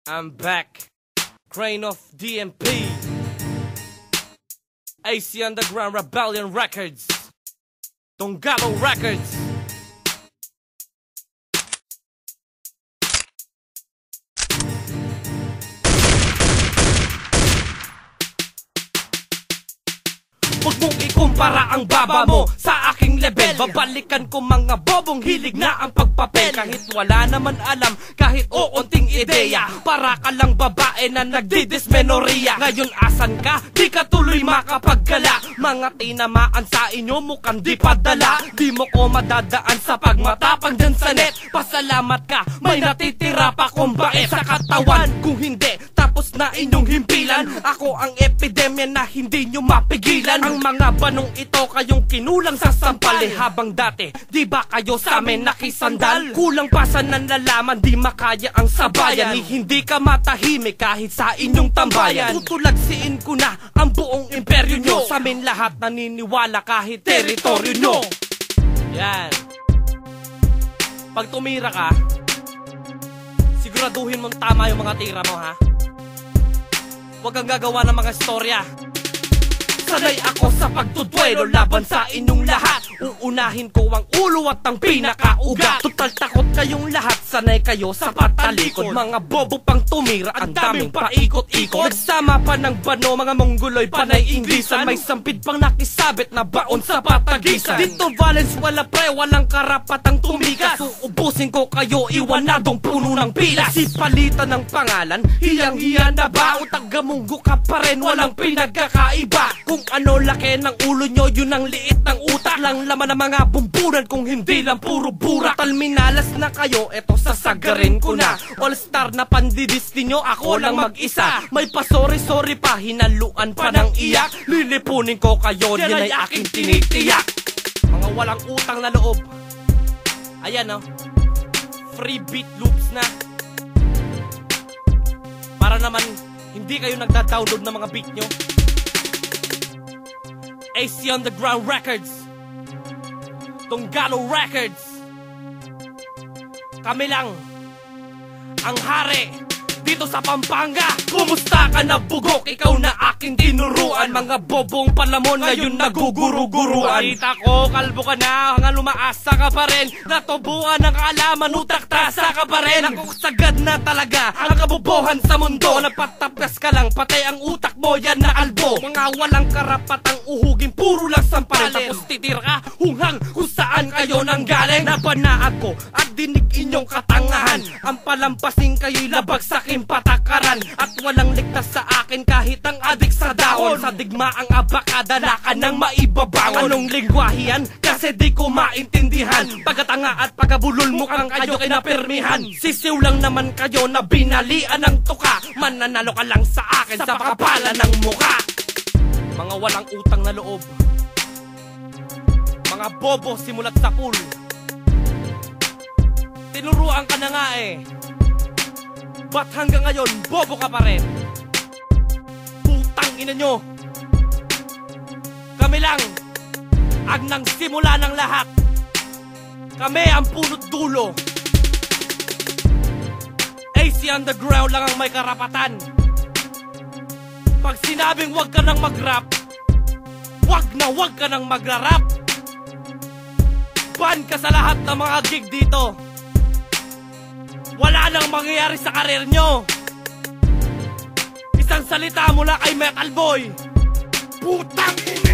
I'm back. Crane of DMP. AC Underground Rebellion Records. Donggalo Records. Huwag mong ikumpara ang baba mo sa aking level. Babalikan ko mga bobong hilig na ang pagpapel. Kahit wala naman alam, kahit uunting ideya, para ka lang babae na nagdidismenorrhea. Ngayon asan ka? Di ka tuloy makapagkala. Mga tinamaan sa inyo mukhang di padala. Di mo ko madadaan sa pagmatapang dyan sa net. Pasalamat ka, may natitira pa kong bait sa katawan. Kung hindi, tapos na inyong himpilan. Ako ang epidemya na hindi nyo mapigilan. Ang mga banong ito kayong kinulang sa sampal. Habang dati, di ba kayo sa amin nakisandal? Kulang pa sa nanlalaman, di makaya ang sabayan. Hindi ka matahimik kahit sa inyong tambayan. Tutulagsiin ko na ang buong imperyo nyo. Sa amin lahat naniniwala kahit teritoryo nyo. Yan. Pag tumira ka, siguraduhin mong tama yung mga tira mo, ha? Huwag kang gagawa ng mga istorya. Sanay ako sa pagtutwelo laban sa inyong lahat. Uunahin ko ang ulo at ang pinakaugat. Total takot kayong lahat, sanay kayo sa patalikod. Mga bobo pang tumira, ang daming paikot-ikot. Nagsama pa ng bano, mga mongoloy panay Inglesan. May sampid pang nakisabit na baon sa patagisan. Dito Valens, wala pre, walang karapatang tumigas. Uubusin ko kayo, iwanadong puno ng pilas. Si palitan ng pangalan, hiyang-hiya na ba? O taga-munggo ka pa rin, walang pinagkakaiba. Kung ano laki ng ulo nyo, yun ang liit ng utak. Lang laman ng mga bumbunan kung hindi lang puro burak. Talminalas na kayo, eto sasagarin ko na. All star na pandidis ninyo, ako lang mag-isa. May pasori-sori pa, hinaluan pa ng iyak. Lilipunin ko kayo, yan ay aking tinitiyak. Mga walang utang na loob. Ayan, oh, free beat loops na. Para naman hindi kayo nagda-download ng mga beat nyo. AC Underground Records, Donggalo Records. Kami lang ang hari dito sa Pampanga. Kumusta ka na bugok? Ikaw na aking tinuruan. Mga bobong palamon ngayon naguguru-guruan. Kita ko kalbo ka na, hanggang lumaasa ka pa rin. Natubuan ng kaalaman, utak-tasa ka pa rin. Ako sagad na talaga ang kabobohan sa mundo. Nagpatapgas ka lang, patay ang utak mo, yan na albo. Mga walang karapatang uhugin, puro lang sampalin. Tapos titira ka, hunghang kung saan kayo nanggaling. Nabanaan ko at dinig inyong katangahan. Ang palampasin kayo'y labag sa aking patakaran. At walang ligtas sa akin kahit ang adik sa dahon. Sa digmaang abakadala ka nang maibabangon. Anong lingwahiyan? Kasi di ko maintindihan. Pagkatanga at pagkabulol mukhang kayo kinapirmihan. Sisiw lang naman kayo na binalian ng tuka. Mananalo ka lang sa akin sa pakapala ng muka. Mga walang utang na loob, mga bobo simulat sa pool. Tinuruan ka na nga eh. Ba't hanggang ngayon, bobo ka pa rin? Putang ina nyo. Kami lang ang nang simula ng lahat. Kami ang punot dulo. AC Underground lang ang may karapatan. Pag sinabing wag ka nang mag-rap, wag ka nang magra-rap. Ban ka sa lahat ng mga gig dito. Wala nang mangyayari sa karir nyo. Isang salita mula kay Metal Boy. Putang ina!